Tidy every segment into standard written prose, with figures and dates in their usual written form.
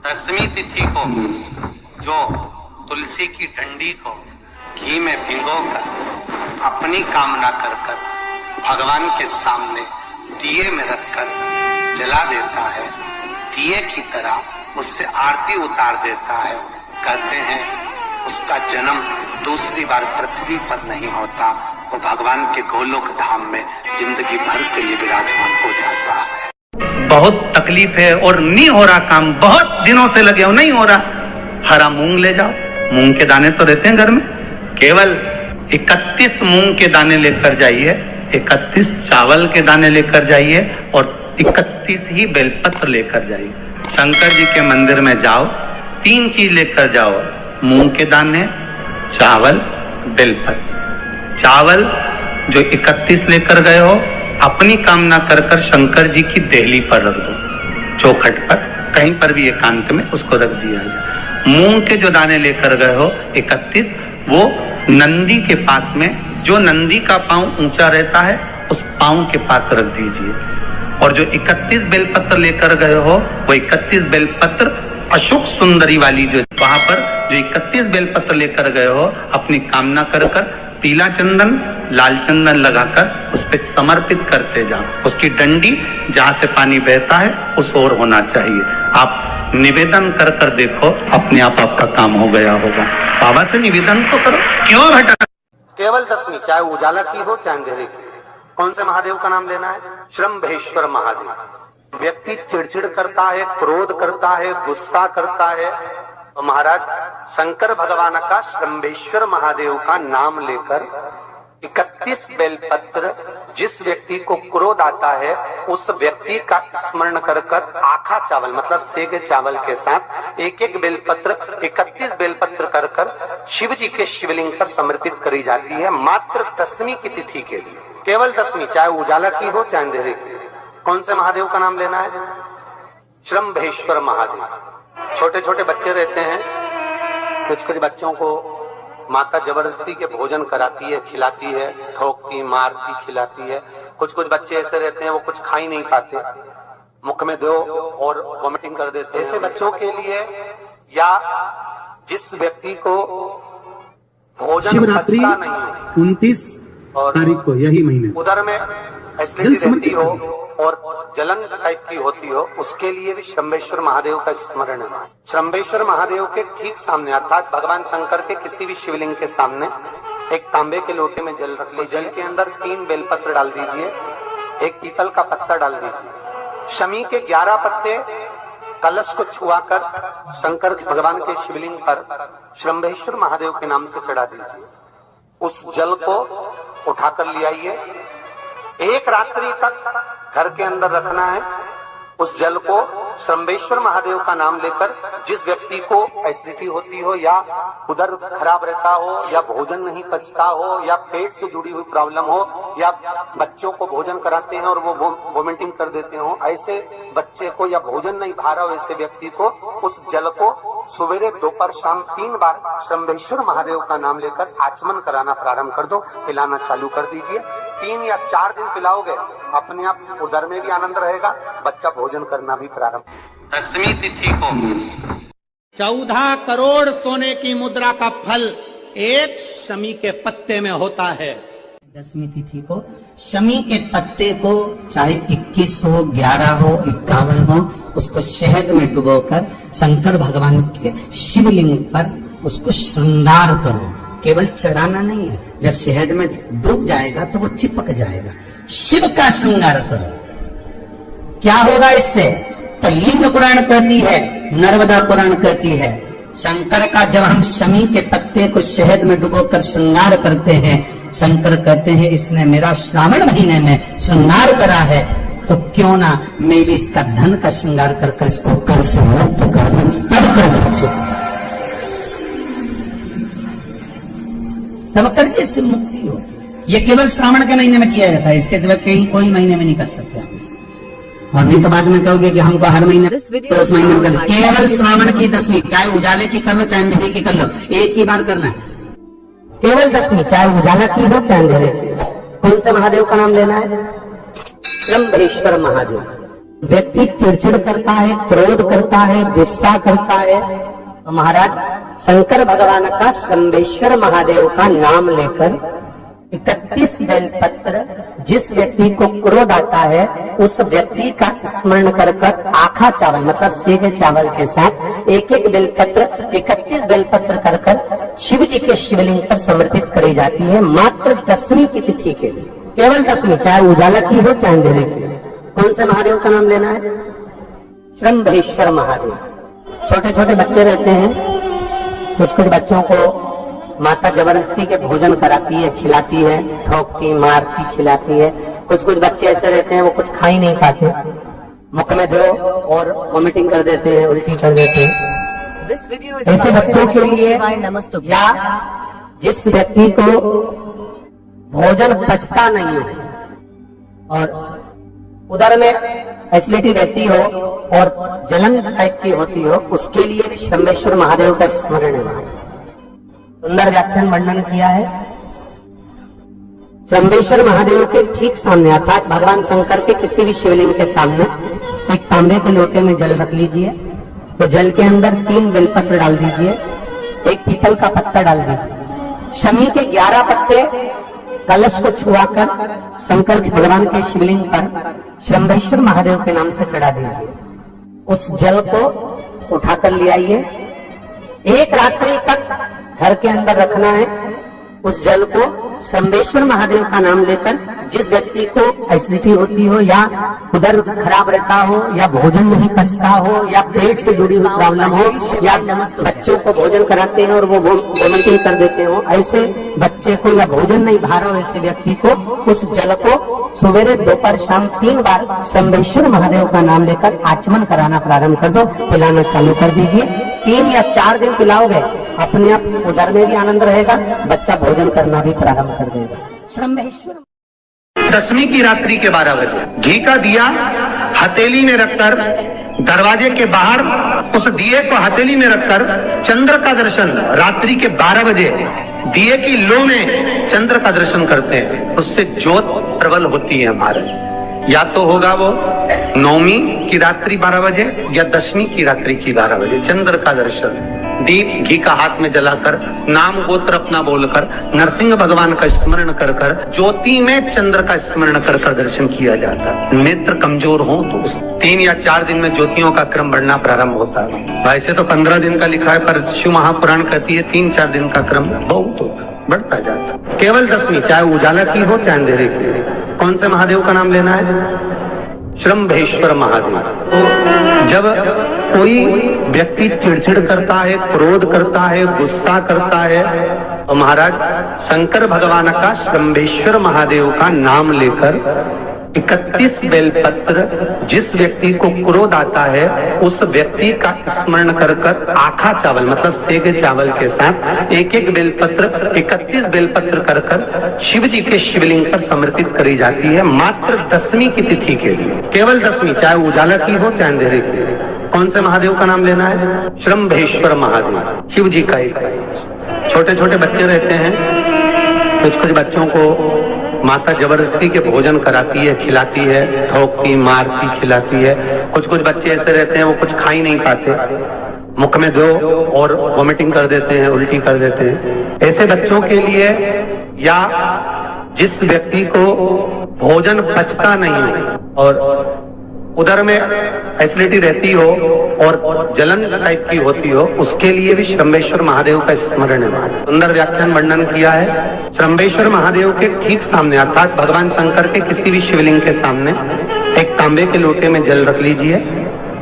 दसवीं तिथि को जो तुलसी की डंडी को घी में भिगोकर अपनी कामना कर भगवान के सामने दिए में रखकर जला देता है, दिए की तरह उससे आरती उतार देता है, कहते हैं उसका जन्म दूसरी बार पृथ्वी पर नहीं होता, वो भगवान के गोलोक धाम में जिंदगी भर के लिए विराजमान हो जाता है। बहुत तकलीफ है और नहीं हो रहा काम, बहुत दिनों से लगे हो, नहीं हो रहा, हरा मूंग ले जाओ। मूंग के दाने तो रहते हैं घर में, केवल 31 मूंग के दाने लेकर जाइए, 31 चावल के दाने लेकर जाइए और 31 ही बेलपत्र लेकर जाइए। शंकर जी के मंदिर में जाओ, 3 चीज लेकर जाओ, मूंग के दाने, चावल, बेलपत्र। चावल जो 31 लेकर गए हो, अपनी कामना कर शंकर जी की देहली पर रख दो, चौखट पर, कहीं पर भी एकांत में उसको रख दिया जाए। मूंग के जो दाने लेकर गए हो 31, वो नंदी के पास में, जो नंदी का पांव ऊंचा रहता है उस पांव के पास रख दीजिए। और जो 31 बेलपत्र लेकर गए हो, वो 31 बेलपत्र अशोक सुंदरी वाली जो वहां पर जो 31 बेलपत्र लेकर गए हो, अपनी कामना कर पीला चंदन, लाल चंदन लगाकर उस पर समर्पित करते जाओ। उसकी डंडी जहां से पानी बहता है उस ओर होना चाहिए। आप निवेदन कर देखो, अपने आप आपका काम हो गया होगा। बाबा से निवेदन तो करो, क्यों भटक। केवल दसवीं, चाहे उजाला की हो चाहे अंधेरे की, कौन से महादेव का नाम लेना है? श्रम्भेश्वर महादेव। व्यक्ति चिड़चिड़ करता है, क्रोध करता है, गुस्सा करता है, तो महाराज शंकर भगवान का श्रम्भेश्वर महादेव का नाम लेकर 31 बेलपत्र, जिस व्यक्ति को क्रोध आता है उस व्यक्ति का स्मरण कर आखा चावल मतलब सेगे चावल के साथ एक बेलपत्र 31 बेलपत्र कर शिव जी के शिवलिंग पर समर्पित करी जाती है, मात्र 10वीं की तिथि के लिए। केवल 10वीं, चाहे उजाला की हो चाहे अंधेरे की। कौन से महादेव का नाम लेना है? श्रम्भेश्वर महादेव। छोटे छोटे बच्चे रहते हैं, कुछ बच्चों को माता जबरदस्ती के भोजन कराती है, खिलाती है, ठोकती, मारती, खिलाती है। कुछ बच्चे ऐसे रहते हैं वो कुछ खा ही नहीं पाते, मुख में दो और वॉमिटिंग कर देते हैं। ऐसे बच्चों के लिए, या जिस व्यक्ति को भोजन पचता नहीं, 29 तारीख को यही महीने उधर में एसिडिटी रहती हो और जलन टाइप की होती हो, उसके लिए भी श्रम्भेश्वर महादेव का स्मरण है। श्रम्भेश्वर महादेव के ठीक सामने अर्थात भगवान शंकर के किसी भी शिवलिंग के सामने एक तांबे के लोटे में जल रख लीजिए, जल के अंदर 3 बेलपत्र डाल दीजिए, एक पीपल का पत्ता डाल दीजिए, शमी के 11 पत्ते कलश को छुआकर शंकर भगवान के शिवलिंग पर श्रम्भेश्वर महादेव के नाम से चढ़ा दीजिए। उस जल को उठाकर ले आइए, 1 रात्रि तक घर के अंदर रखना है। उस जल को श्रम्भेश्वर महादेव का नाम लेकर, जिस व्यक्ति को एसिडिटी होती हो या उधर खराब रहता हो या भोजन नहीं पचता हो या पेट से जुड़ी हुई प्रॉब्लम हो या बच्चों को भोजन कराते हैं और वो वोमिटिंग कर देते हो, ऐसे बच्चे को या भोजन नहीं भा रहा हो ऐसे व्यक्ति को उस जल को सवेरे, दोपहर, शाम 3 बार श्रम्भेश्वर महादेव का नाम लेकर आचमन कराना प्रारंभ कर दो, पिलाना चालू कर दीजिए। 3 या 4 दिन पिलाओगे, अपने आप उधर में भी आनंद रहेगा, बच्चा भोजन करना भी प्रारंभ। 10वीं तिथि को 14 करोड़ सोने की मुद्रा का फल एक शमी के पत्ते में होता है। 10वीं तिथि को शमी के पत्ते को चाहे 21 हो, 11 हो, 51 हो, उसको शहद में डुबोकर शंकर भगवान के शिवलिंग पर उसको श्रृंगार करो। केवल चढ़ाना नहीं है, जब शहद में डूब जाएगा तो वो चिपक जाएगा। शिव का श्रृंगार करो। क्या होगा इससे? तो लिंग पुराण कहती है, नर्मदा पुराण कहती है, शंकर का जब हम शमी के पत्ते को शहद में डुबोकर श्रृंगार करते हैं, शंकर कहते हैं इसने मेरा श्रावण महीने में श्रृंगार करा है, तो क्यों ना मैं भी इसका धन का श्रृंगार कर इसको कर से मुक्त कर दूं, तब कर्ज से मुक्ति हो। ये केवल श्रावण के महीने में किया जाता है, इसके सिवा कहीं कोई महीने में नहीं कर सकते आप। और नहीं तो बाद में कहोगे कि हमको हर महीने तो उस महीने में कर, केवल श्रावण की 10वीं, चाहे उजाले की कर लो चाहे अंधेरे की कर लो, एक ही बार करना है। केवल 10वीं, चाहे उजाला की हो चाहे अंधेरे की। कौन से महादेव का नाम लेना है? श्रम्भेश्वर महादेव। व्यक्ति चिड़चिड़ करता है, क्रोध करता है, गुस्सा करता है, तो महाराज शंकर भगवान का शंभेश्वर महादेव का नाम लेकर 31 बेलपत्र, जिस व्यक्ति को क्रोध आता है उस व्यक्ति का स्मरण कर कर आखा चावल मतलब सेगे चावल के साथ एक एक बेलपत्र 31 बेलपत्र कर कर शिव जी के शिवलिंग पर समर्पित करी जाती है, मात्र 10वीं की तिथि के लिए, केवल 10वीं, चाहे उजाला की हो चाहे अंधेरे की। कौन से महादेव का नाम लेना है? शंभेश्वर महादेव। छोटे छोटे बच्चे रहते हैं, कुछ कुछ बच्चों को माता जबरदस्ती के भोजन कराती है, खिलाती है, ठोकती, मारती, खिलाती है। कुछ कुछ बच्चे ऐसे रहते हैं वो कुछ खा ही नहीं पाते, मुख में दो और वॉमिटिंग कर देते हैं, उल्टी कर देते हैं। ऐसे बच्चों के लिए या जिस व्यक्ति को भोजन पचता नहीं हो और उदर में एसिडिटी रहती हो और जलन टाइप की होती हो, उसके लिए शंभेश्वर महादेव का स्मरण है। सुंदर व्याख्यान वर्णन किया है। शंभेश्वर महादेव के ठीक सामने अर्थात भगवान शंकर के किसी भी शिवलिंग के सामने एक तांबे के लोटे में जल रख लीजिए, तो जल के अंदर 3 बेलपत्र डाल दीजिए, एक पीपल का पत्ता डाल दीजिए, शमी के 11 पत्ते कलश को छुआकर शंकर भगवान के शिवलिंग पर शंभेश्वर महादेव के नाम से चढ़ा दीजिए। उस जल को उठाकर ले आइए, एक रात्रि तक घर के अंदर रखना है। उस जल को शंभेश्वर महादेव का नाम लेकर जिस व्यक्ति को एसिडिटी होती हो या उदर खराब रहता हो या भोजन नहीं पचता हो या पेट से जुड़ी हुई प्रॉब्लम हो या बच्चों को भोजन कराते हैं और वो वॉमिटिंग कर देते हो, ऐसे बच्चे को या भोजन नहीं भा रहा हो ऐसे व्यक्ति को उस जल को सवेरे दोपहर शाम 3 बार शंभेश्वर महादेव का नाम लेकर आचमन कराना प्रारंभ कर दो, पिलाना चालू कर दीजिए। 3 या 4 दिन पिलाओगे, अपने आप उदर में भी आनंद रहेगा, बच्चा भोजन करना भी प्रारंभ कर देगा। शंभेश्वर 10वीं की रात्रि के 12 बजे घी का दिया हथेली में रखकर दरवाजे के बाहर उस दिए को हथेली में रखकर चंद्र का दर्शन रात्रि के 12 बजे दिए की लो में चंद्र का दर्शन करते हैं, उससे ज्योत प्रबल होती है हमारे। या तो होगा वो 9वीं की रात्रि 12 बजे या 10वीं की रात्रि की 12 बजे चंद्र का दर्शन, दीप घी का हाथ में जलाकर नाम गोत्र अपना बोलकर नरसिंह भगवान का स्मरण कर कर ज्योति में चंद्र का स्मरण कर कर दर्शन किया जाता है। नेत्र कमजोर हो तो 3 या 4 दिन में ज्योतियों का क्रम बढ़ना प्रारंभ होता है। वैसे तो 15 दिन का लिखा है, पर शिव महापुराण कहती है 3-4 दिन का क्रम बहुत होता, बढ़ता जाता। केवल 10वीं, चाहे उजाला की हो चाहे अंधेरे की। कौन से महादेव का नाम लेना है? शंभेश्वर महादेव। तो जब कोई व्यक्ति चिड़चिड़ करता है, क्रोध करता है, गुस्सा करता है, तो महाराज शंकर भगवान का शंभेश्वर महादेव का नाम लेकर 31 बेलपत्र, जिस व्यक्ति को क्रोध आता है उस व्यक्ति का स्मरण कर कर आखा चावल मतलब सेगे चावल के साथ एक एक बेलपत्र 31 बेलपत्र कर कर शिव जी के शिवलिंग पर समर्पित करी जाती है, मात्र 10वीं की तिथि के लिए, केवल 10वीं, चाहे उजाला की हो चाहे अंधेरे की। कौन से महादेव का नाम लेना है? शंभेश्वर महादेव, शिव जी का एक। छोटे छोटे बच्चे रहते हैं, कुछ कुछ बच्चों को माता जबरदस्ती के भोजन कराती है, खिलाती है, ठोकती, मारती, खिलाती है। कुछ कुछ बच्चे ऐसे रहते हैं वो कुछ खा ही नहीं पाते, मुख में दो और वॉमिटिंग कर देते हैं, उल्टी कर देते हैं। ऐसे बच्चों के लिए या जिस व्यक्ति को भोजन पचता नहीं हो और उदर में एसिडिटी रहती हो और जलन टाइप की होती हो, उसके लिए भी शंभेश्वर महादेव का स्मरण है। सुंदर व्याख्यान वर्णन किया है। शंभेश्वर महादेव के ठीक सामने अर्थात भगवान शंकर के किसी भी शिवलिंग के सामने एक तांबे के लोटे में जल रख लीजिए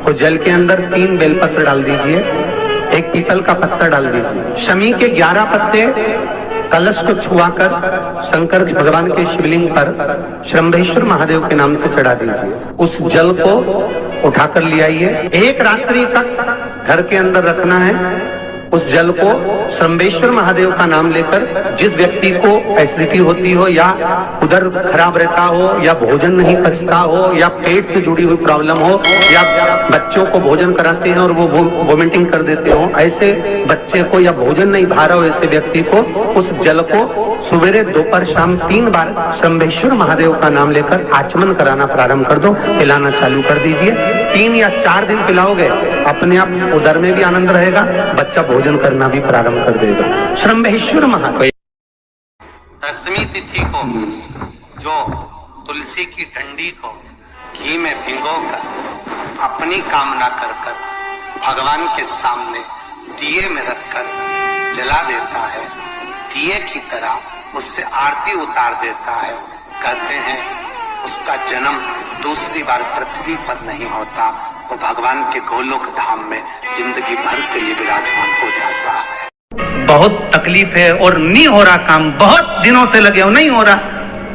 और जल के अंदर 3 बेलपत्र डाल दीजिए, एक पीपल का पत्ता डाल दीजिए, शमी के 11 पत्ते कलश को छुआकर शंकर भगवान के शिवलिंग पर शंभेश्वर महादेव के नाम से चढ़ा दीजिए। उस जल को उठाकर ले आइए, एक रात्रि तक घर के अंदर रखना है। उस जल को शंभेश्वर महादेव का नाम लेकर जिस व्यक्ति को एसिडिटी होती हो या उदर खराब रहता हो या भोजन नहीं पचता हो या पेट से जुड़ी हुई प्रॉब्लम हो या बच्चों को भोजन कराते हैं और वो वॉमिटिंग कर देते हो, ऐसे बच्चे को या भोजन नहीं भा रहा हो ऐसे व्यक्ति को उस जल को सवेरे दोपहर शाम 3 बार शंभेश्वर महादेव का नाम लेकर आचमन कराना प्रारंभ कर दो, पिलाना चालू कर दीजिए। 3 या 4 दिन पिलाओगे, अपने आप उदर में भी आनंद रहेगा, बच्चा भोजन करना भी प्रारंभ कर देगा। शंभेश्वर महादेव। दसवीं तिथि को जो तुलसी की डंडी को घी में भिगोकर अपनी कामना कर कर भगवान के सामने दिए में रखकर जला देता है, दिए की तरह उससे आरती उतार देता है, कहते हैं उसका जन्म दूसरी बार पृथ्वी पर नहीं होता, वो भगवान के गोलोक धाम में जिंदगी भर के लिए विराजमान हो जाता है। बहुत तकलीफ है और नहीं हो रहा काम, बहुत दिनों से लगे हो, नहीं हो रहा।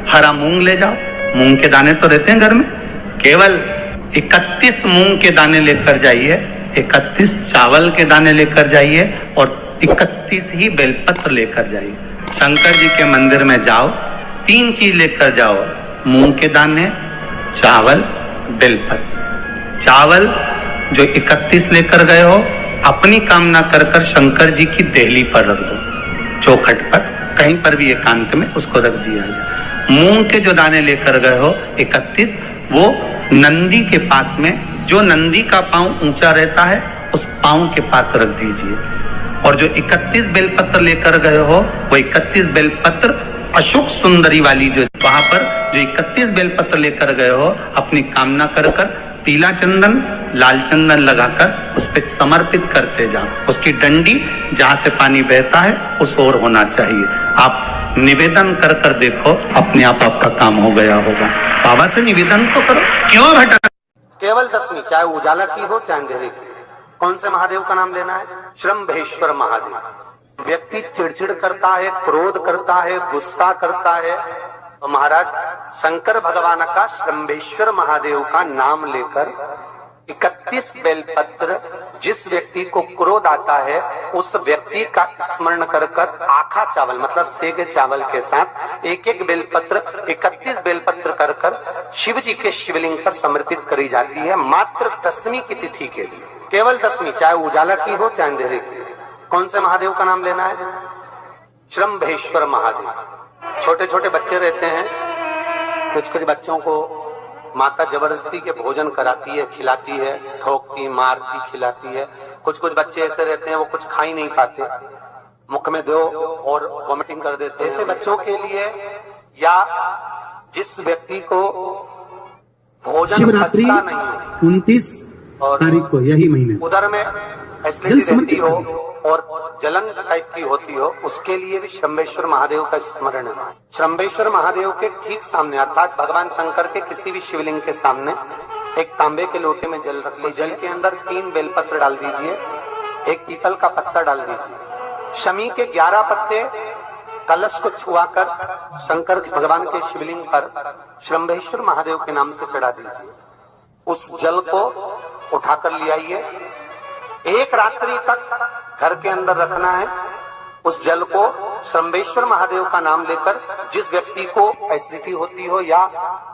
हरा मूंग ले जाओ, मूंग के दाने तो रहते हैं घर में, केवल 31 मूंग के दाने लेकर जाइए, 31 चावल के दाने लेकर जाइए और 31 ही बेलपत्र लेकर जाइए। शंकर जी के मंदिर में जाओ, 3 चीज लेकर जाओ, मूंग के दाने, चावल, बेलपत्र। चावल जो 31 लेकर गए हो, अपनी कामना कर कर शंकर जी की देहली पर रख दो, चौखट पर, कहीं पर भी एकांत में उसको रख दिया जाए। मूंग के जो दाने लेकर गए हो 31, वो नंदी के पास में, जो नंदी का पांव ऊंचा रहता है उस पांव के पास रख दीजिए। और जो 31 बेलपत्र लेकर गए हो, वो 31 बेलपत्र अशोक सुंदरी वाली जो वहां पर जो 31 बेलपत्र लेकर गए हो, अपनी कामना कर कर पीला चंदन, लाल चंदन लगाकर उस पर समर्पित करते जाओ। उसकी डंडी जहां से पानी बहता है उस ओर होना चाहिए। आप निवेदन कर कर देखो, अपने आप आपका काम हो गया होगा। बाबा से निवेदन तो करो, क्यों भटक। केवल दसवीं, चाहे उजाला की हो चाहे अंधेरे की, कौन से महादेव का नाम लेना है? शंभेश्वर महादेव। व्यक्ति चिड़चिड़ करता है, क्रोध करता है, गुस्सा करता है, तो महाराज शंकर भगवान का शंभेश्वर महादेव का नाम लेकर 31 बेलपत्र, जिस व्यक्ति को क्रोध आता है उस व्यक्ति का स्मरण कर कर आखा चावल मतलब सेगे चावल के साथ एक एक बेलपत्र 31 बेलपत्र कर कर शिव जी के शिवलिंग पर समर्पित करी जाती है, मात्र दसवीं की तिथि के लिए। केवल दसवीं, चाहे उजाला की हो चाहे अंधेरे की। कौन से महादेव का नाम लेना है? शंभेश्वर महादेव। छोटे छोटे बच्चे रहते हैं, कुछ कुछ बच्चों को माता जबरदस्ती के भोजन कराती है, खिलाती है, ठोकती, मारती, खिलाती है। कुछ कुछ बच्चे ऐसे रहते हैं वो कुछ खा ही नहीं पाते, मुख में दो और वॉमिटिंग कर देते हैं। ऐसे बच्चों के लिए या जिस व्यक्ति को भोजन शिवरात्रि पचता नहीं 29 तारीख को यही महीने उधर में एसिडिटी रहती हो और जलन टाइप की होती हो, उसके लिए भी शंभेश्वर महादेव का स्मरण है। शंभेश्वर महादेव के ठीक सामने अर्थात भगवान शंकर के किसी भी शिवलिंग के सामने एक तांबे के लोटे में जल रख लीजिए, जल के अंदर 3 बेलपत्र डाल दीजिए, एक पीपल का पत्ता डाल दीजिए, शमी के 11 पत्ते कलश को छुआकर शंकर भगवान के शिवलिंग पर शंभेश्वर महादेव के नाम से चढ़ा दीजिए। उस जल को उठाकर ले आइए, एक रात्रि तक घर के अंदर रखना है। उस जल को शंभेश्वर महादेव का नाम लेकर जिस व्यक्ति को एसिडिटी होती हो या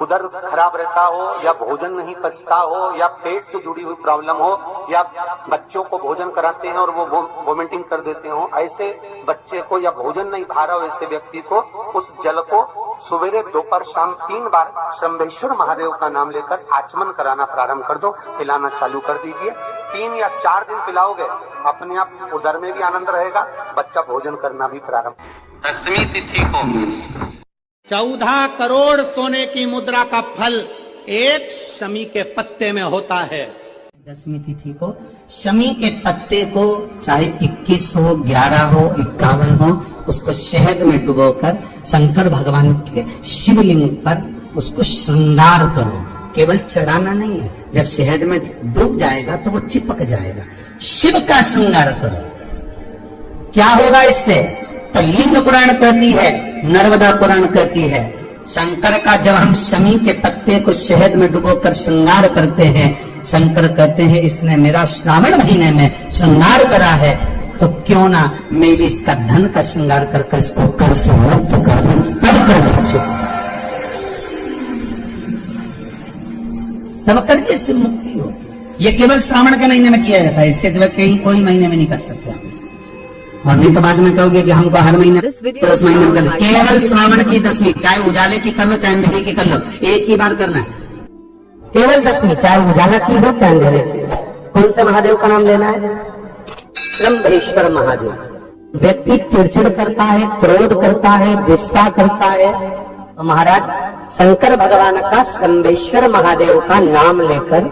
उदर खराब रहता हो या भोजन नहीं पचता हो या पेट से जुड़ी हुई प्रॉब्लम हो या बच्चों को भोजन कराते हैं और वो वोमिटिंग कर देते हो, ऐसे बच्चे को या भोजन नहीं भा रहा हो ऐसे व्यक्ति को उस जल को सवेरे दोपहर शाम 3 बार शंभेश्वर महादेव का नाम लेकर आचमन कराना प्रारंभ कर दो, पिलाना चालू कर दीजिए। 3 या 4 दिन पिलाओगे, अपने आप उदर में भी आनंद रहेगा, बच्चा भोजन करना भी प्रारंभ। दसवीं तिथि को 14 करोड़ सोने की मुद्रा का फल एक शमी के पत्ते में होता है। दसवीं तिथि को शमी के पत्ते को चाहे 21 हो, 11 हो, 51 हो, उसको शहद में डुबोकर शंकर भगवान के शिवलिंग पर उसको श्रृंगार करो। केवल चढ़ाना नहीं है, जब शहद में डूब जाएगा तो वो चिपक जाएगा। शिव का श्रृंगार करो। क्या होगा इससे? तो लिंग पुराण कहती है, नर्मदा पुराण कहती है, शंकर का जब हम शमी के पत्ते को शहद में डुबोकर श्रृंगार करते हैं, शंकर कहते हैं इसने मेरा श्रावण महीने में श्रृंगार करा है, तो क्यों ना मैं भी इसका धन का श्रृंगार कर इसको कर समाप्त कर दूं, तब कर तब करके इससे मुक्ति होगी। ये केवल श्रावण के महीने में किया जाता है, इसके सिवा कहीं कोई महीने में नहीं कर सकते आप इसको। और नहीं तो बाद में कहोगे कि हमको हर महीने तो उस महीने में कर लो। केवल श्रावण की 10वीं, चाहे उजाले की कर लो चाहे अंधेरे की कर लो, एक ही बार करना है। केवल 10वीं, चाहे उजाला की हो चाहे अंधेरे की। कौन से महादेव का नाम लेना है? ब्रह्मेश्वर महादेव। व्यक्ति चिड़चिड़ करता है, क्रोध करता है, गुस्सा करता है, तो महाराज शंकर भगवान का ब्रह्मेश्वर महादेव का नाम लेकर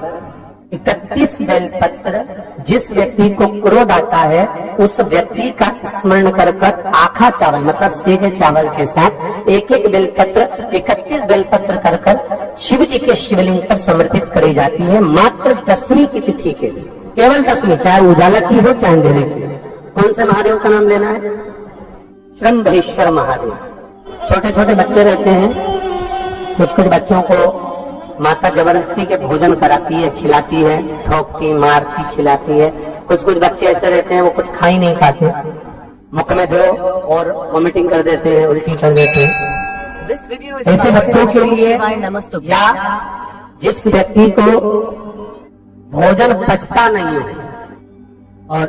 31 बेलपत्र, जिस व्यक्ति को क्रोध आता है उस व्यक्ति का स्मरण कर कर आखा चावल मतलब सेगे चावल के साथ एक एक बेलपत्र 31 बेलपत्र कर कर शिव जी के शिवलिंग पर समर्पित करी जाती है, मात्र 10वीं की तिथि के लिए। केवल 10वीं, चाहे उजाला की हो चाहे अंधेरे की। कौन से महादेव का नाम लेना है? ब्रह्मेश्वर महादेव। छोटे छोटे बच्चे रहते हैं, कुछ कुछ बच्चों को माता जबरदस्ती के भोजन कराती है, खिलाती है, ठोकती, मारती, खिलाती है। कुछ कुछ बच्चे ऐसे रहते हैं वो कुछ खा ही नहीं पाते, मुख में दो और वॉमिटिंग कर देते हैं, उल्टी कर देते हैं। ऐसे बच्चों के लिए या जिस व्यक्ति को भोजन पचता नहीं हो और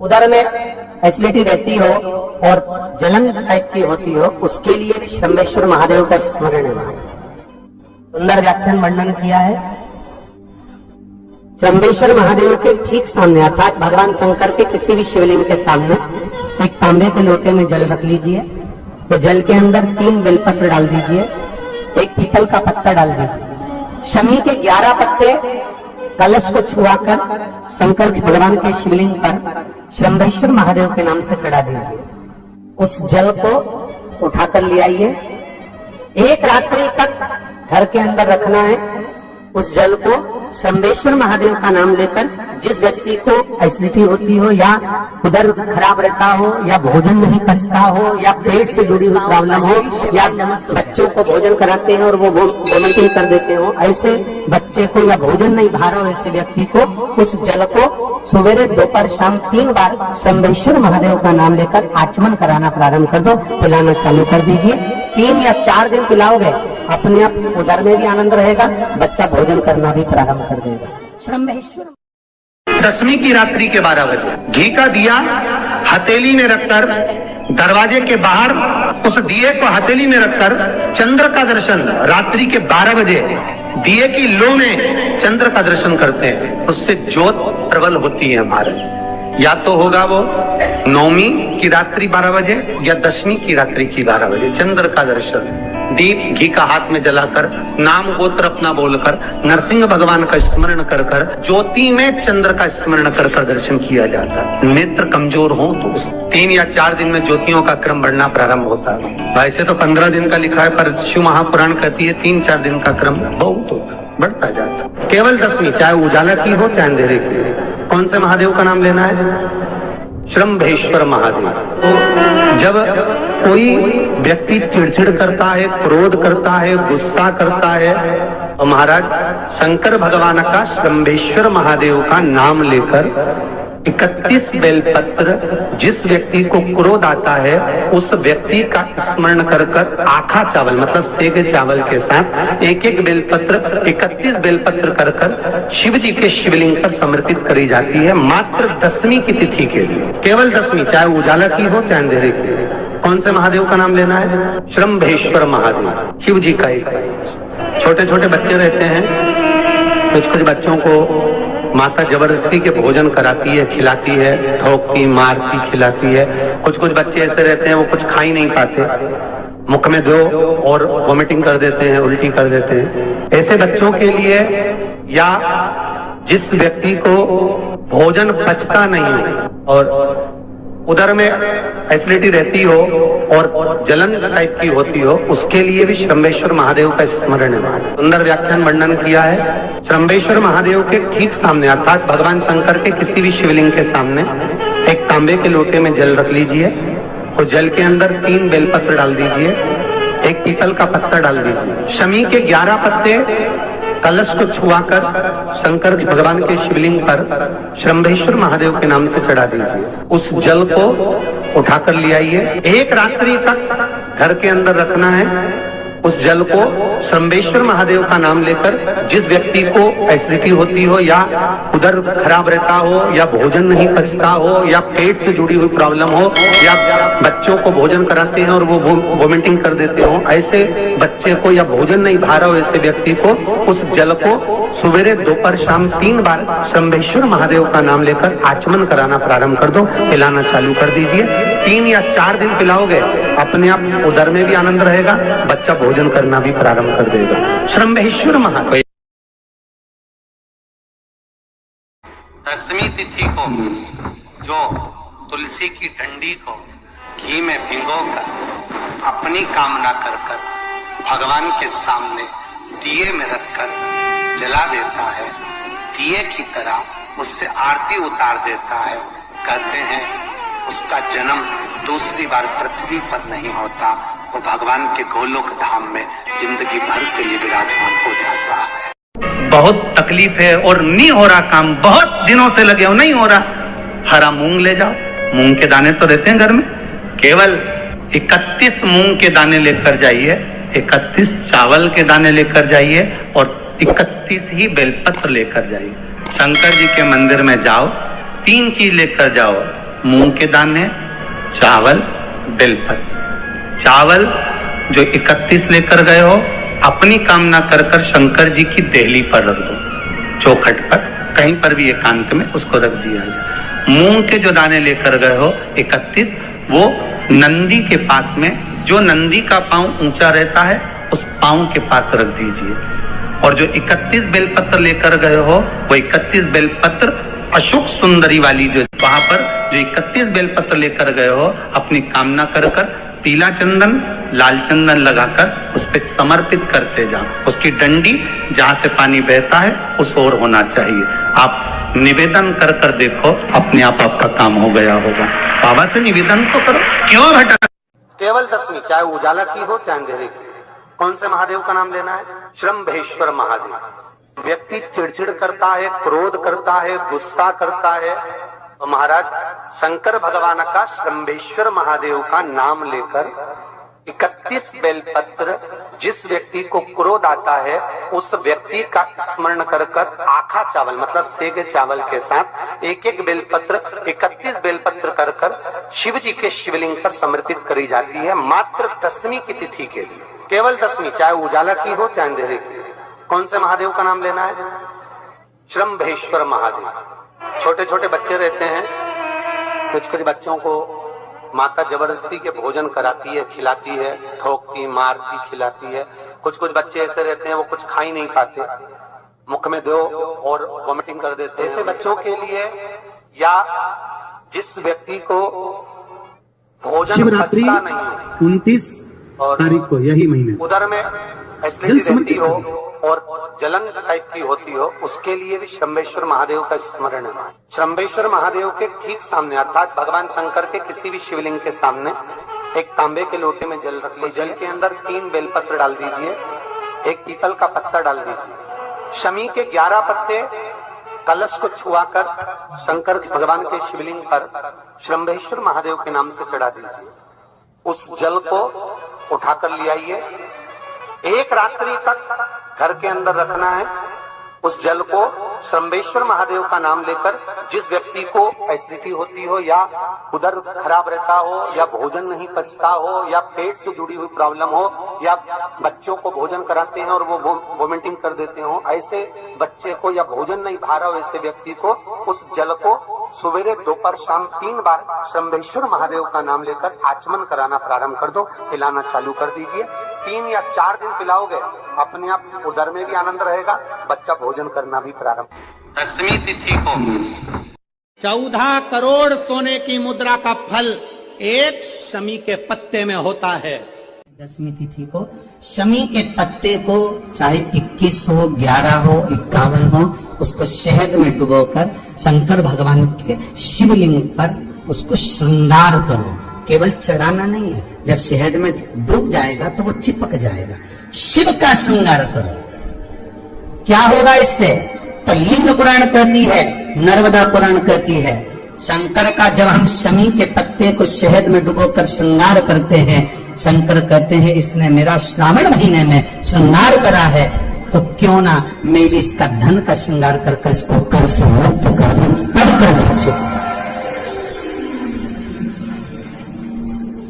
उदर में एसिडिटी रहती हो और जलन टाइप की होती हो, उसके लिए ब्रह्मेश्वर महादेव का स्मरण है। सुंदर व्याख्यान वर्णन किया है। ब्रह्मेश्वर महादेव के ठीक सामने अर्थात भगवान शंकर के किसी भी शिवलिंग के सामने एक तांबे के लोटे में जल रख लीजिए, तो जल के अंदर 3 बेलपत्र डाल दीजिए, एक पीपल का पत्ता डाल दीजिए, शमी के 11 पत्ते कलश को छुआकर शंकर भगवान के शिवलिंग पर ब्रह्मेश्वर महादेव के नाम से चढ़ा दीजिए। उस जल को उठाकर ले आइए, एक रात्रि तक घर के अंदर रखना है। उस जल को ब्रह्मेश्वर महादेव का नाम लेकर जिस व्यक्ति को एसिडिटी होती हो या उदर खराब रहता हो या भोजन नहीं पचता हो या पेट से जुड़ी हुई प्रॉब्लम हो या बच्चों को भोजन कराते हैं और वो वॉमिटिंग कर देते हो, ऐसे बच्चे को या भोजन नहीं भा रहा हो ऐसे व्यक्ति को उस जल को सवेरे दोपहर शाम 3 बार ब्रह्मेश्वर महादेव का नाम लेकर आचमन कराना प्रारंभ कर दो, पिलाना चालू कर दीजिए। 3 या 4 दिन पिलाओगे, अपने आप उदर में भी आनंद रहेगा, बच्चा भोजन करना भी प्रारंभ कर देगा। ब्रह्मेश्वर 10वीं की रात्रि के 12 बजे घी का दिया हथेली में रखकर दरवाजे के बाहर उस दिए को हथेली में रखकर चंद्र का दर्शन रात्रि के 12 बजे दिए की लो में चंद्र का दर्शन करते हैं, उससे ज्योत प्रबल होती है हमारे। या तो होगा वो 9वीं की रात्रि 12 बजे या 10वीं की रात्रि की 12 बजे चंद्र का दर्शन, दीप घी का हाथ में जलाकर नाम गोत्र अपना बोलकर नरसिंह भगवान का स्मरण कर कर ज्योति में चंद्र का स्मरण कर कर दर्शन किया जाता है। नेत्र कमजोर हो तो 3 या 4 दिन में ज्योतियों का क्रम बढ़ना प्रारंभ होता है। वैसे तो 15 दिन का लिखा है, पर शिव महापुराण कहती है 3-4 दिन का क्रम बहुत होता है, बढ़ता जाता है। केवल 10वीं, चाहे उजाला की हो चाहे अंधेरे की। कौन से महादेव का नाम लेना है? ब्रह्मेश्वर महादेव। तो जब कोई व्यक्ति चिड़चिड़ करता है, क्रोध करता है, गुस्सा करता है, तो महाराज शंकर भगवान का ब्रह्मेश्वर महादेव का नाम लेकर 31 बेलपत्र, जिस व्यक्ति को क्रोध आता है उस व्यक्ति का स्मरण कर कर आखा चावल मतलब सेगे चावल के साथ एक एक बेलपत्र 31 बेलपत्र कर कर शिव जी के शिवलिंग पर समर्पित करी जाती है, मात्र 10वीं की तिथि के लिए। केवल 10वीं, चाहे उजाला की हो चाहे अंधेरे की। कौन से महादेव का नाम लेना है? ब्रह्मेश्वर महादेव, शिव जी का एक। छोटे छोटे बच्चे रहते हैं, कुछ कुछ बच्चों को माता जबरदस्ती के भोजन कराती है, खिलाती है, ठोकती, मारती, खिलाती है। कुछ कुछ बच्चे ऐसे रहते हैं वो कुछ खा ही नहीं पाते, मुख में दो और वॉमिटिंग कर देते हैं, उल्टी कर देते हैं। ऐसे बच्चों के लिए या जिस व्यक्ति को भोजन पचता नहीं हो और उदर में एसिडिटी रहती हो और जलन टाइप की होती हो, उसके लिए भी ब्रह्मेश्वर महादेव का स्मरण है। सुंदर व्याख्यान वर्णन किया है। ब्रह्मेश्वर महादेव के ठीक सामने अर्थात भगवान शंकर के किसी भी शिवलिंग के सामने एक तांबे के लोटे में जल रख लीजिए और जल के अंदर 3 बेलपत्र डाल दीजिए, एक पीपल का पत्ता डाल दीजिए, शमी के 11 पत्ते कलश को छुआकर शंकर भगवान के शिवलिंग पर ब्रह्मेश्वर महादेव के नाम से चढ़ा दीजिए। उस जल को उठाकर ले आइए, एक रात्रि तक घर के अंदर रखना है। उस जल को श्रम्भेश्वर महादेव का नाम लेकर जिस व्यक्ति को एसिडिटी होती हो या उधर खराब रहता हो या भोजन नहीं पचता हो या पेट से जुड़ी हुई प्रॉब्लम हो या बच्चों को भोजन कराते हैं और वो वोमिटिंग कर देते हो, ऐसे बच्चे को या भोजन नहीं भा रहा हो ऐसे व्यक्ति को उस जल को सवेरे दोपहर शाम 3 बार श्रम्भेश्वर महादेव का नाम लेकर आचमन कराना प्रारंभ कर दो, पिलाना चालू कर दीजिए। 3 या 4 दिन पिलाओगे अपने आप उदर में भी आनंद रहेगा, बच्चा भोजन करना भी प्रारंभ कर देगा। श्रम्भेश्वर महादेव। दसवीं तिथि को जो तुलसी की डंडी को घी में भिगोकर अपनी कामना कर भगवान के सामने दिए में रखकर जला देता है, दिए की तरह उससे आरती उतार देता है, कहते हैं उसका जन्म दूसरी बार पृथ्वी पर नहीं होता, वो भगवान के गोलोक धाम में जिंदगी भर के लिए विराजमान हो जाता है। बहुत तकलीफ है और नहीं हो रहा काम, बहुत दिनों से लगे हो नहीं हो रहा, हरा मूंग ले जाओ, मूंग के दाने तो रहते हैं घर में, केवल 31 मूंग के दाने लेकर जाइए, 31 चावल के दाने लेकर जाइए और 31 ही बेलपत्र लेकर जाइए। शंकर जी के मंदिर में जाओ, 3 चीज लेकर जाओ, मूंग के दाने, चावल, बेलपत्र। चावल जो 31 लेकर गए हो अपनी कामना कर कर शंकर जी की देहली पर रख दो, चौखट पर कहीं पर भी एकांत में उसको रख दिया जाए। मूंग के जो दाने लेकर गए हो 31, वो नंदी के पास में, जो नंदी का पांव ऊंचा रहता है उस पांव के पास रख दीजिए। और जो 31 बेलपत्र लेकर गए हो वो 31 बेलपत्र अशोक सुंदरी वाली जो वहां पर जो 31 बेलपत्र लेकर गए हो अपनी कामना कर कर पीला चंदन लाल चंदन लगाकर उस पर समर्पित करते जाओ। उसकी डंडी जहां से पानी बहता है उस ओर होना चाहिए। आप निवेदन कर कर देखो, अपने आप आपका काम हो गया होगा। बाबा से निवेदन तो करो, क्यों भटक। केवल 10वीं, चाहे उजाला की हो चाहे अंधेरे की, कौन से महादेव का नाम लेना है? श्रम्भेश्वर महादेव। व्यक्ति चिड़चिड़ करता है, क्रोध करता है, गुस्सा करता है, तो महाराज शंकर भगवान का श्रम्भेश्वर महादेव का नाम लेकर 31 बेलपत्र, जिस व्यक्ति को क्रोध आता है उस व्यक्ति का स्मरण कर कर आखा चावल मतलब सेगे चावल के साथ एक एक बेलपत्र 31 बेलपत्र कर कर शिव जी के शिवलिंग पर समर्पित करी जाती है, मात्र 10वीं की तिथि के लिए। केवल 10वीं, चाहे उजाला की हो चाहे अंधेरे की। कौन से महादेव का नाम लेना है? श्रम्भेश्वर महादेव। छोटे छोटे बच्चे रहते हैं, कुछ कुछ बच्चों को माता जबरदस्ती के भोजन कराती है, खिलाती है, ठोकती, मारती, खिलाती है। कुछ कुछ बच्चे ऐसे रहते हैं वो कुछ खा ही नहीं पाते, मुख में दो और वॉमिटिंग कर देते हैं। ऐसे बच्चों के लिए या जिस व्यक्ति को भोजन शिवरात्रि पचता नहीं 29 तारीख को यही महीने उधर में एसिडिटी रहती हो और जलन टाइप की होती हो, उसके लिए भी श्रम्भेश्वर महादेव का स्मरण है। श्रम्भेश्वर महादेव के ठीक सामने अर्थात भगवान शंकर के किसी भी शिवलिंग के सामने एक तांबे के लोटे में जल रख लीजिए। जल के अंदर 3 बेलपत्र डाल दीजिए, एक पीपल का पत्ता डाल दीजिए, शमी के 11 पत्ते कलश को छुआकर शंकर भगवान के शिवलिंग पर श्रम्भेश्वर महादेव के नाम से चढ़ा दीजिए। उस जल को उठाकर ले आइए, एक रात्रि तक घर के अंदर रखना है। उस जल को श्रम्भेश्वर महादेव का नाम लेकर जिस व्यक्ति को एसिडिटी होती हो या उधर खराब रहता हो या भोजन नहीं पचता हो या पेट से जुड़ी हुई प्रॉब्लम हो या बच्चों को भोजन कराते हैं और वो वोमिटिंग कर देते हो, ऐसे बच्चे को या भोजन नहीं भा रहा हो ऐसे व्यक्ति को उस जल को सवेरे दोपहर शाम 3 बार श्रम्भेश्वर महादेव का नाम लेकर आचमन कराना प्रारंभ कर दो, पिलाना चालू कर दीजिए। 3 या 4 दिन पिलाओगे अपने आप उदर में भी आनंद रहेगा, बच्चा भोजन करना भी प्रारंभ। 10वीं तिथि को 14 करोड़ सोने की मुद्रा का फल एक शमी के पत्ते में होता है। 10वीं तिथि को शमी के पत्ते को चाहे 21 हो, 11 हो, 51 हो, उसको शहद में डुबोकर शंकर भगवान के शिवलिंग पर उसको श्रृंगार करो। केवल चढ़ाना नहीं है, जब शहद में डूब जाएगा तो वो चिपक जाएगा। शिव का श्रृंगार करो। क्या होगा इससे? तो लिंग पुराण कहती है, नर्मदा पुराण कहती है, शंकर का जब हम शमी के पत्ते को शहद में डुबोकर श्रृंगार करते हैं शंकर कहते हैं इसने मेरा श्रावण महीने में श्रृंगार करा है, तो क्यों ना मैं भी इसका धन का श्रृंगार कर इसको कर से मुक्त कर दूं,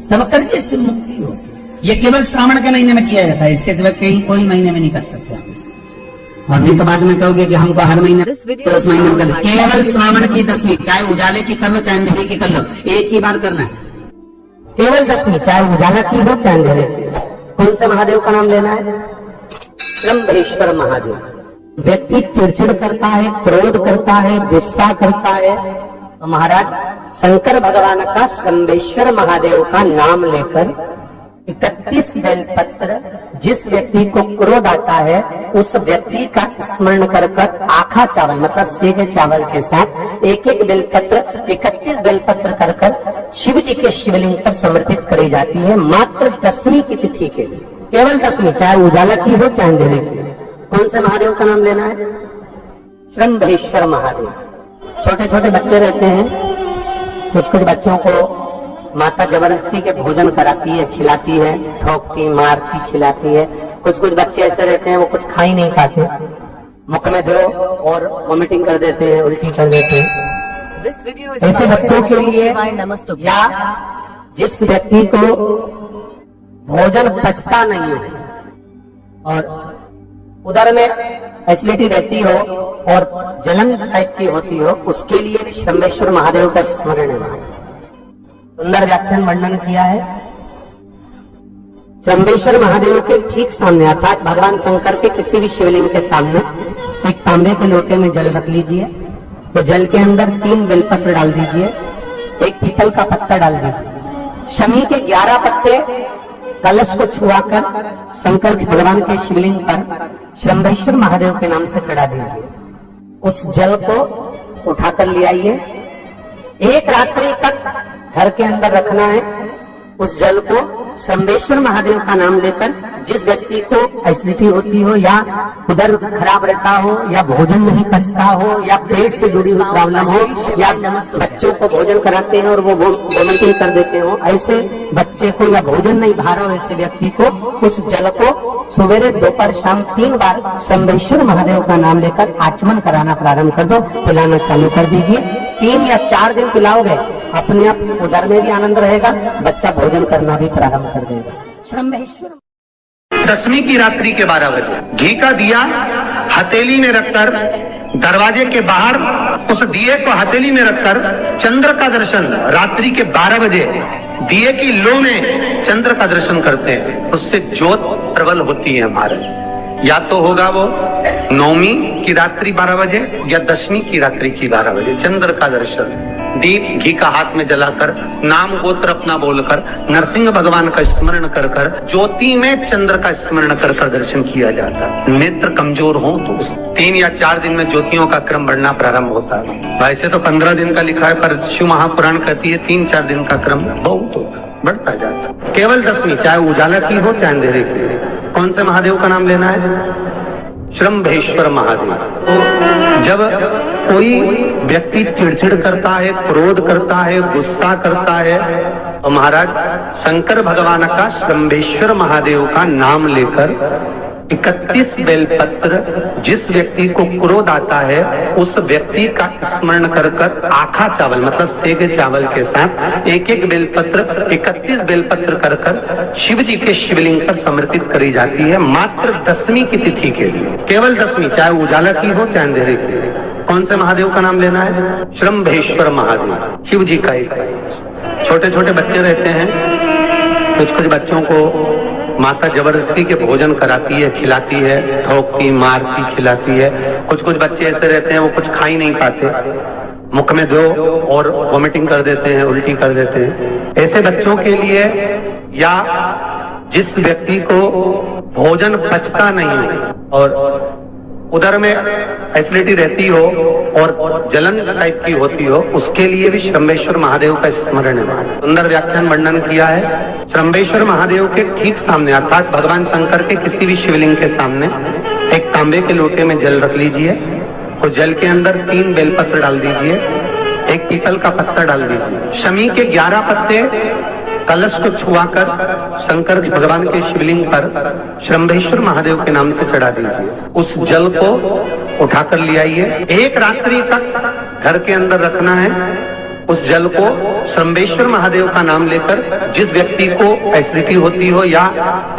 तब कर्ज से मुक्ति हो। ये केवल श्रावण के महीने में किया जाता है, इसके सिवा कहीं कोई महीने में नहीं कर सकते आप इसको। और नहीं तो बाद में कहोगे कि हमको हर महीने तो उस महीने में कर, केवल श्रावण की दशमी, चाहे उजाले की कर लो चाहे अंधेरे की कर लो, एक ही बार करना है। केवल दशमी, चाहे उजाला की हो चाहे अंधेरे की। कौन से महादेव का नाम लेना है? शंभेश्वर महादेव। व्यक्ति चिड़चिड़ करता है, क्रोध करता है, गुस्सा करता है, तो महाराज शंकर भगवान का शंभेश्वर महादेव का नाम लेकर 31 बेलपत्र, जिस व्यक्ति को क्रोध आता है उस व्यक्ति का स्मरण कर आखा चावल मतलब सेगे चावल के साथ एक एक बेलपत्र 31 बेलपत्र कर शिव जी के शिवलिंग पर समर्पित करी जाती है, मात्र दशमी की तिथि के लिए। केवल दशमी, चाहे उजाला की हो चाहे अंधेरे की। कौन से महादेव का नाम लेना है? शंभेश्वर महादेव। छोटे छोटे बच्चे रहते हैं, कुछ कुछ बच्चों को माता जबरदस्ती के भोजन कराती है, खिलाती है, ठोकती, मारती, खिलाती है। कुछ कुछ बच्चे ऐसे रहते हैं वो कुछ खा ही नहीं पाते, मुख में दो और वॉमिटिंग कर देते हैं, उल्टी कर देते हैं। ऐसे बच्चों के लिए या जिस व्यक्ति को भोजन पचता नहीं हो और उदर में एसिडिटी रहती हो और जलन टाइप की होती हो, उसके लिए भी शंभेश्वर महादेव का स्मरण है। सुंदर व्याख्यान वर्णन किया है। शंभेश्वर महादेव के ठीक सामने अर्थात भगवान शंकर के किसी भी शिवलिंग के सामने एक तांबे के लोटे में जल रख लीजिए, तो जल के अंदर 3 बेलपत्र डाल दीजिए, एक पीपल का पत्ता डाल दीजिए, शमी के 11 पत्ते कलश को छुआकर शंकर भगवान के शिवलिंग पर शंभेश्वर महादेव के नाम से चढ़ा दीजिए। उस जल को उठाकर ले आइए, एक रात्रि तक घर के अंदर रखना है। उस जल को शंभेश्वर महादेव का नाम लेकर जिस व्यक्ति को एसिडिटी होती हो या उदर खराब रहता हो या भोजन नहीं पचता हो या पेट से जुड़ी हुई प्रॉब्लम हो या बच्चों को भोजन कराते हैं और वो वॉमिटिंग कर देते हो, ऐसे बच्चे को या भोजन नहीं भा रहा हो ऐसे व्यक्ति को उस जल को सवेरे दोपहर शाम 3 बार शंभेश्वर महादेव का नाम लेकर आचमन कराना प्रारंभ कर दो, पिलाना चालू कर दीजिए। 3 या 4 दिन पिलाओगे, अपने आप उदर में भी आनंद रहेगा, बच्चा भोजन करना भी प्रारंभ कर देगा। शंभेश्वर दशमी की रात्रि के 12 बजे घी का दिया हथेली में रखकर दरवाजे के बाहर उस दिए को हथेली में रखकर चंद्र का दर्शन रात्रि के 12 बजे दिए की लो में चंद्र का दर्शन करते हैं, उससे ज्योत प्रबल होती है हमारे। या तो होगा वो नवमी की रात्रि 12 बजे या दशमी की रात्रि की 12 बजे चंद्र का दर्शन, दीप घी का हाथ में जलाकर नाम गोत्र अपना बोलकर नरसिंह भगवान का स्मरण कर कर ज्योति में चंद्र का स्मरण कर कर दर्शन किया जाता है। नेत्र कमजोर हो तो 3 या 4 दिन में ज्योतियों का क्रम बढ़ना प्रारंभ होता है। वैसे तो 15 दिन का लिखा है, पर शिव महापुराण कहती है 3-4 दिन का क्रम बहुत होता है, बढ़ता जाता है। केवल दशमी, चाहे उजाला की हो चाहे अंधेरे की। कौन से महादेव का नाम लेना है? शंभेश्वर महादेव। तो जब कोई व्यक्ति चिड़चिड़ करता है, क्रोध करता है, गुस्सा करता है, तो महाराज शंकर भगवान का शंभेश्वर महादेव का नाम लेकर 31 बेलपत्र, जिस व्यक्ति को क्रोध आता है उस व्यक्ति का स्मरण कर कर आखा चावल मतलब सेगे चावल के साथ एक एक बेलपत्र 31 बेलपत्र कर कर शिव जी के शिवलिंग पर समर्पित करी जाती है, मात्र दशमी की तिथि के लिए। केवल दशमी, चाहे उजाला की हो चाहे अंधेरे की। कौन से महादेव का नाम लेना है? शंभेश्वर महादेव, शिव जी का एक। छोटे छोटे बच्चे रहते हैं, कुछ कुछ बच्चों को माता जबरदस्ती के भोजन कराती है, खिलाती है, ठोकती, मारती, खिलाती है। कुछ कुछ बच्चे ऐसे रहते हैं वो कुछ खा ही नहीं पाते, मुख में दो और वॉमिटिंग कर देते हैं, उल्टी कर देते हैं। ऐसे बच्चों के लिए या जिस व्यक्ति को भोजन पचता नहीं और उदर में एसिडिटी रहती हो और जलन टाइप की होती हो, उसके लिए भी शंभेश्वर महादेव का स्मरण है। सुंदर व्याख्यान वर्णन किया है। शंभेश्वर महादेव के ठीक सामने अर्थात भगवान शंकर के किसी भी शिवलिंग के सामने एक तांबे के लोटे में जल रख लीजिए और जल के अंदर 3 बेलपत्र डाल दीजिए, एक पीपल का पत्ता डाल दीजिए, शमी के 11 पत्ते कलश को छुआकर शंकर भगवान के शिवलिंग पर श्रंभेश्वर महादेव के नाम से चढ़ा दीजिए। उस जल को उठाकर ले आइए, एक रात्रि तक घर के अंदर रखना है। उस जल को श्रंभेश्वर महादेव का नाम लेकर, जिस व्यक्ति को एसिडिटी होती हो या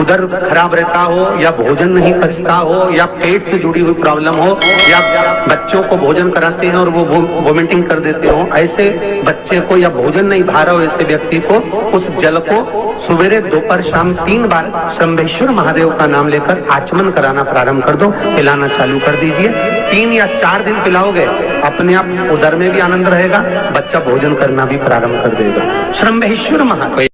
उदर खराब रहता हो या भोजन नहीं पचता हो या पेट से जुड़ी हुई प्रॉब्लम हो या बच्चों को भोजन कराते हैं और वो वोमिटिंग कर देते हो, ऐसे बच्चे को या भोजन नहीं भा रहा हो ऐसे व्यक्ति को उस जल को सवेरे दोपहर शाम 3 बार श्रंभेश्वर महादेव का नाम लेकर आचमन कराना प्रारंभ कर दो, पिलाना चालू कर दीजिए। 3 या 4 दिन पिलाओगे, अपने आप उदर में भी आनंद रहेगा, बच्चा भोजन करना भी प्रारंभ कर देगा। श्रंभेश्वर महादेव।